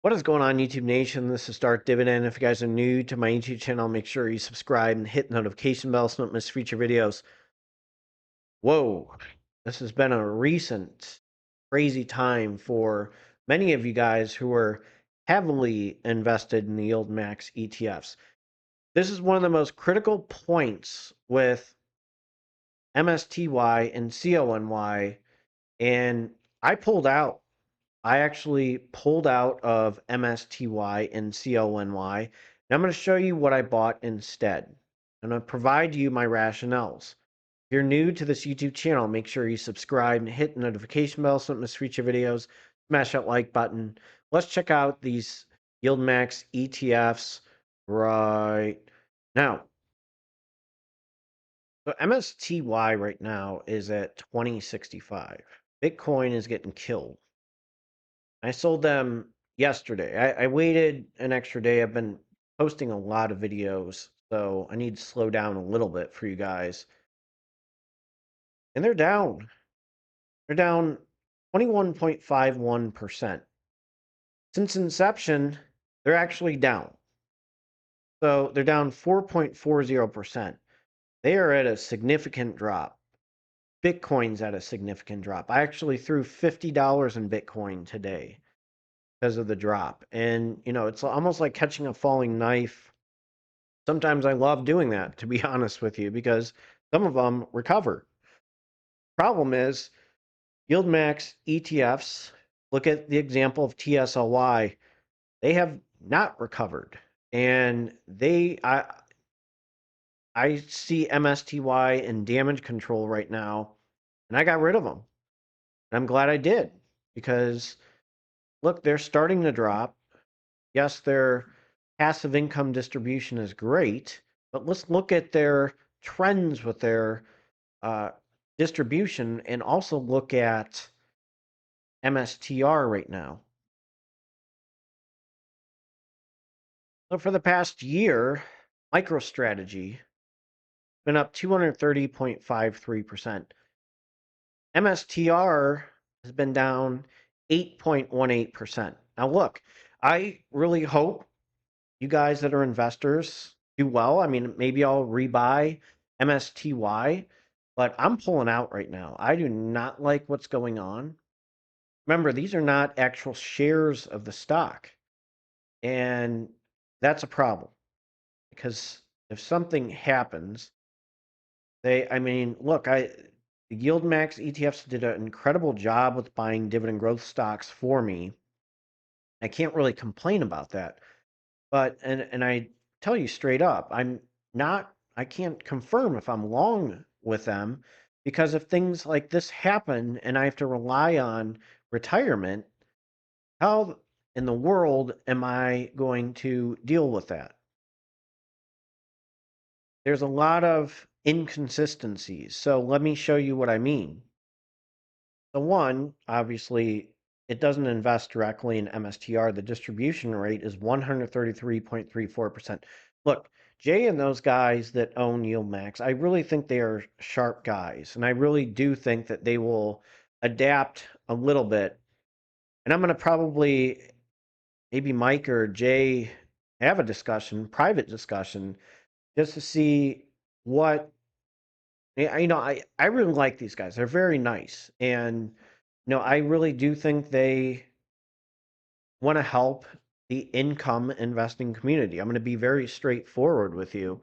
What is going on, YouTube Nation? This is Dividend. If you guys are new to my YouTube channel, make sure you subscribe and hit the notification bell so you don't miss future videos. Whoa, this has been a recent crazy time for many of you guys who are heavily invested in the YieldMax ETFs. This is one of the most critical points with MSTY and CONY, and I pulled out. I actually pulled out of MSTY and CONY, and I'm going to show you what I bought instead. I'm going to provide you my rationales. If you're new to this YouTube channel, make sure you subscribe and hit the notification bell so you don't miss future videos. Smash that like button. Let's check out these YieldMax ETFs right now. So MSTY right now is at 2065. Bitcoin is getting killed. I sold them yesterday. I waited an extra day. I've been posting a lot of videos, so I need to slow down a little bit for you guys. And they're down. They're down 21.51%. Since inception, they're actually down. So they're down 4.40%. They are at a significant drop. Bitcoin's at a significant drop. I actually threw $50 in Bitcoin today because of the drop. And, it's almost like catching a falling knife. Sometimes I love doing that, to be honest with you, because some of them recover. Problem is, YieldMax ETFs, look at the example of tsly, they have not recovered. And I see MSTY in damage control right now, and I got rid of them. And I'm glad I did, because look, they're starting to drop. Yes, their passive income distribution is great, but let's look at their trends with their distribution and also look at MSTR right now. So for the past year, MicroStrategy been up 230.53%. MSTR has been down 8.18%. Now look, I really hope you guys that are investors do well. I mean, maybe I'll rebuy MSTY, but I'm pulling out right now. I do not like what's going on. Remember, these are not actual shares of the stock. And that's a problem, because if something happens, look, the YieldMax ETFs did an incredible job with buying dividend growth stocks for me. I can't really complain about that. But and I tell you straight up, I can't confirm if I'm long with them, because if things like this happen and I have to rely on retirement, how in the world am I going to deal with that? There's a lot of inconsistencies. So let me show you what I mean. The one, obviously, it doesn't invest directly in MSTR. The distribution rate is 133.34%. Look, Jay and those guys that own YieldMax, I really think they are sharp guys. And I really do think that they will adapt a little bit. And I'm going to probably, maybe Mike or Jay, have a discussion, private discussion, just to see what, I really like these guys. They're very nice. And, I really do think they want to help the income investing community. I'm going to be very straightforward with you.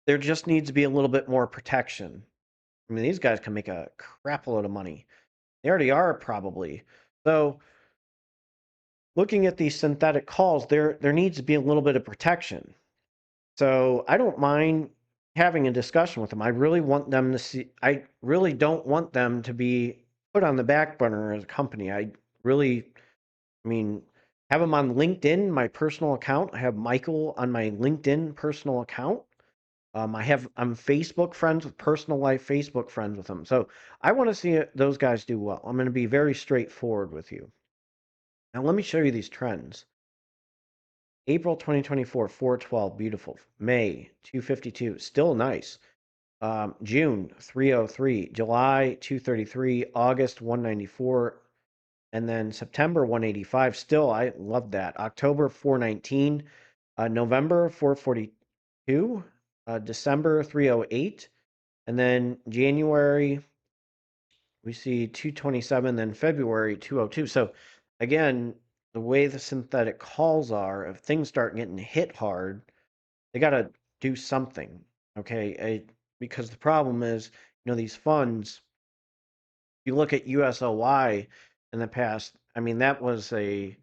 There just needs to be a little bit more protection. I mean, these guys can make a crap load of money. They already are, probably. So looking at these synthetic calls, there needs to be a little bit of protection. So I don't mind having a discussion with them. I really want them to see, I really don't want them to be put on the back burner as a company. I mean, have them on LinkedIn, my personal account. I have Michael on my LinkedIn personal account. I'm Facebook friends with personal life, Facebook friends with them. So I want to see those guys do well. I'm going to be very straightforward with you. Now, let me show you these trends. April 2024, 412, beautiful. May, 252, still nice. June, 303. July, 233. August, 194. And then September 185. Still, I love that. October 419. November 442. December 308. And then January, we see 227, then February 202. So again, the way the synthetic calls are, if things start getting hit hard, they got to do something. Okay. Because the problem is, these funds, you look at USLY in the past, I mean, that was a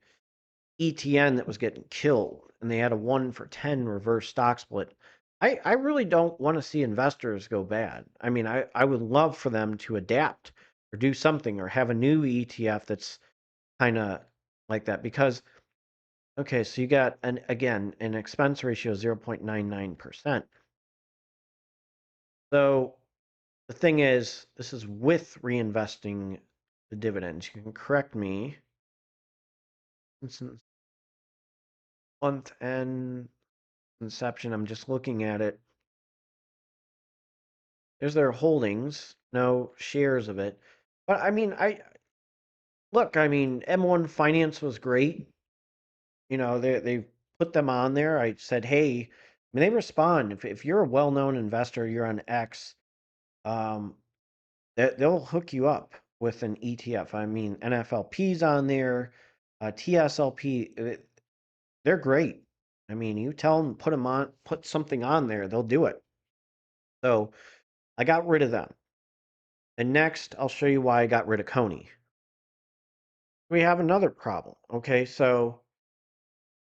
ETN that was getting killed, and they had a 1-for-10 reverse stock split. I really don't want to see investors go bad. I mean, I would love for them to adapt or do something or have a new ETF that's kind of like that because, okay, so you got, an expense ratio of 0.99%. So the thing is, this is with reinvesting the dividends. You can correct me. Since month end inception, I'm just looking at it. There's their holdings, no shares of it. But I mean, I mean, M1 Finance was great. They put them on there. I said, hey, I mean, they respond. If you're a well-known investor, you're on X, um, they'll hook you up with an ETF. I mean, NFLP's on there, TSLP. They're great. I mean, you tell them put something on there, they'll do it. So I got rid of them. And next, I'll show you why I got rid of CONY. We have another problem. Okay, so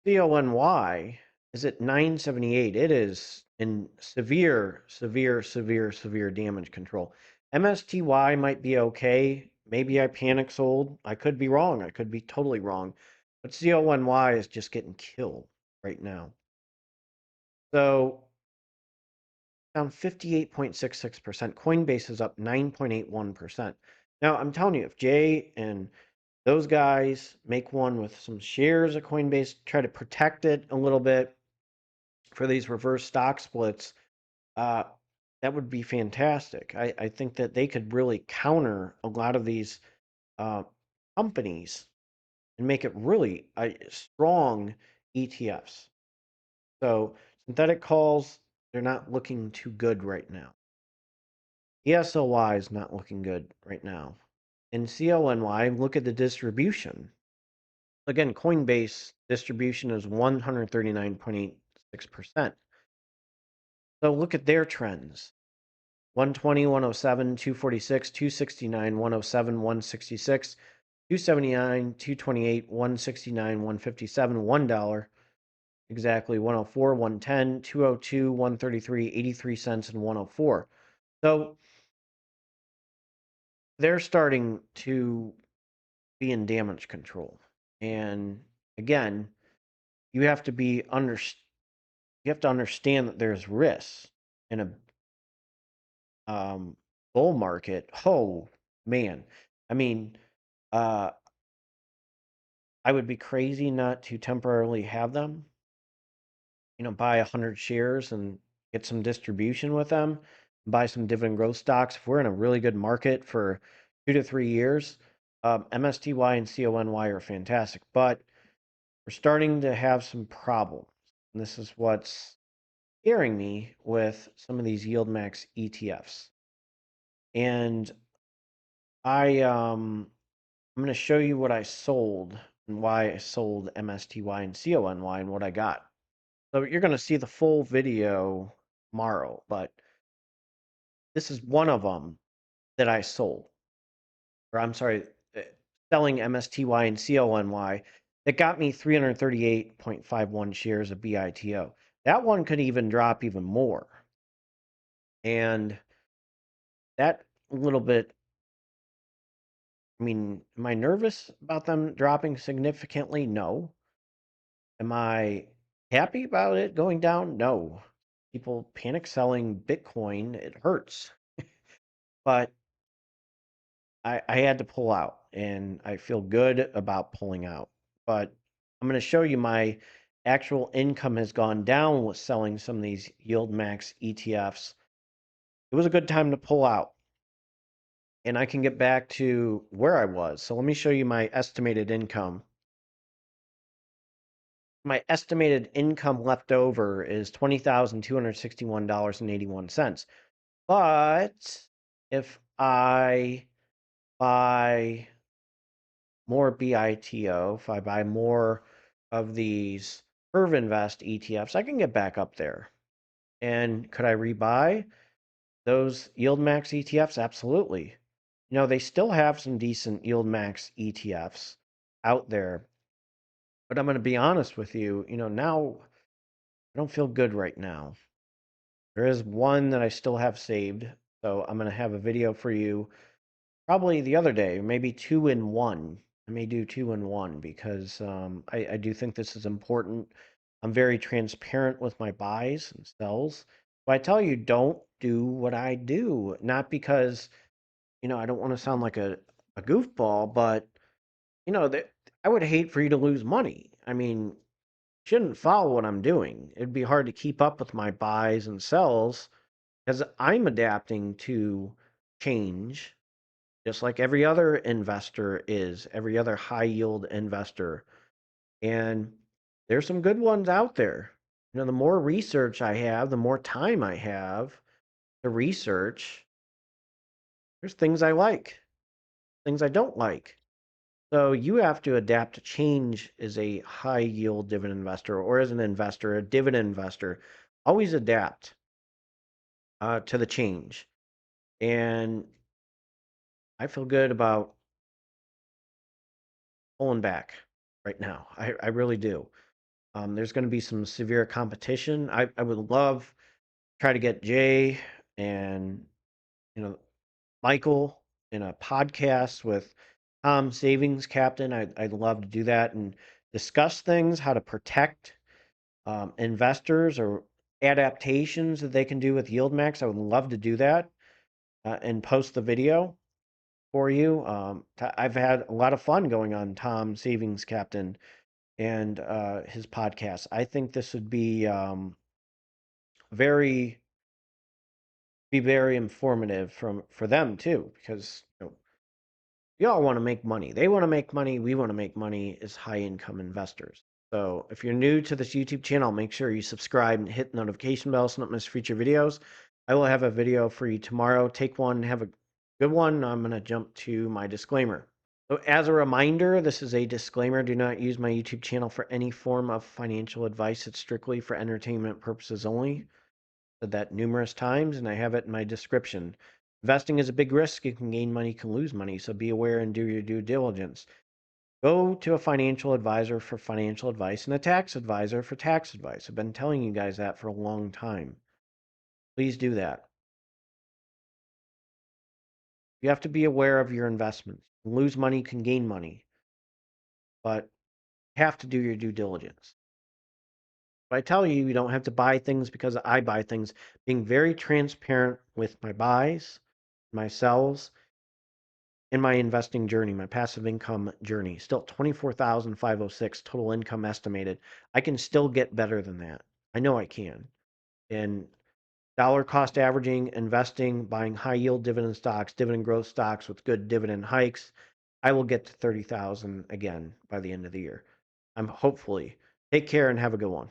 CONY is at 978. It is in severe, severe, severe, severe damage control. MSTY might be okay. Maybe I panic sold. I could be wrong. I could be totally wrong. But CONY is just getting killed right now. So down 58.66%. Coinbase is up 9.81%. Now, I'm telling you, if Jay and those guys make one with some shares of Coinbase, try to protect it a little bit for these reverse stock splits, uh, that would be fantastic. I think that they could really counter a lot of these uh, companies and make it really strong ETFs. So synthetic calls, they're not looking too good right now. ESLY is not looking good right now. In CONY, look at the distribution. Again, Coinbase distribution is 139.86%. So look at their trends. 120, 107, 246, 269, 107, 166, 279, 228, 169, 157, $1. Exactly 104, 110, 202, 133, 83 cents, and 104. So they're starting to be in damage control. And again, you have to understand that there's risks in a bull market. Oh man, I mean, uh, I would be crazy not to temporarily have them. Buy 100 shares and get some distribution with them. Buy some dividend growth stocks. If we're in a really good market for 2 to 3 years, MSTY and CONY are fantastic, but we're starting to have some problems. And this is what's scaring me with some of these YieldMax ETFs. And I'm going to show you what I sold and why I sold MSTY and CONY and what I got. So you're going to see the full video tomorrow, but this is one of them that I sold. Or I'm sorry, selling MSTY and CONY that got me 338.51 shares of BITO. That one could even drop even more. And that little bit, I mean, am I nervous about them dropping significantly? No. Am I happy about it going down? No. People panic selling Bitcoin, it hurts. But I had to pull out, and I feel good about pulling out. But I'm going to show you my actual income has gone down with selling some of these YieldMax ETFs. It was a good time to pull out. and I can get back to where I was. So let me show you my estimated income. My estimated income left over is $20,261.81. But if I buy more BITO, if I buy more of these Invest ETFs, I can get back up there. And could I rebuy those YieldMax ETFs? Absolutely. They still have some decent YieldMax ETFs out there. But I'm going to be honest with you, now I don't feel good right now. There is one that I still have saved. So I'm going to have a video for you probably the other day, maybe 2 in 1. I may do 2 in 1 because I do think this is important. I'm very transparent with my buys and sells. But I tell you, don't do what I do. Not because, I don't want to sound like a goofball, but, that I would hate for you to lose money. I mean, shouldn't follow what I'm doing. It'd be hard to keep up with my buys and sells because I'm adapting to change just like every other investor is, every other high yield investor. And there's some good ones out there. The more research I have, the more time I have to research, there's things I like, things I don't like. So you have to adapt to change as a high yield dividend investor or as an investor, a dividend investor. Always adapt to the change. And I feel good about pulling back right now. I really do. There's going to be some severe competition. I would love try to get Jay and Michael in a podcast with Tom Savings Captain. I'd love to do that and discuss things, how to protect investors or adaptations that they can do with YieldMax. I would love to do that and post the video for you. I've had a lot of fun going on Tom Savings Captain and his podcast. I think this would be very very informative for them too, because we all want to make money. They want to make money. We want to make money as high income investors. So if you're new to this YouTube channel, make sure you subscribe and hit the notification bell so not miss future videos. I will have a video for you tomorrow. Take one, have a good one. I'm going to jump to my disclaimer. So as a reminder, this is a disclaimer. Do not use my YouTube channel for any form of financial advice. It's strictly for entertainment purposes only. Said that numerous times, and I have it in my description. Investing is a big risk. You can gain money, you can lose money, so be aware and do your due diligence. Go to a financial advisor for financial advice and a tax advisor for tax advice. I've been telling you guys that for a long time. Please do that. You have to be aware of your investments. You can lose money, you can gain money, but you have to do your due diligence. But I tell you, you don't have to buy things because I buy things. Being very transparent with my buys, my sells, in my investing journey, my passive income journey. Still 24,506 total income estimated. I can still get better than that. I know I can. And dollar cost averaging, investing, buying high yield dividend stocks, dividend growth stocks with good dividend hikes, I will get to 30,000 again by the end of the year. I'm hopefully. Take care and have a good one.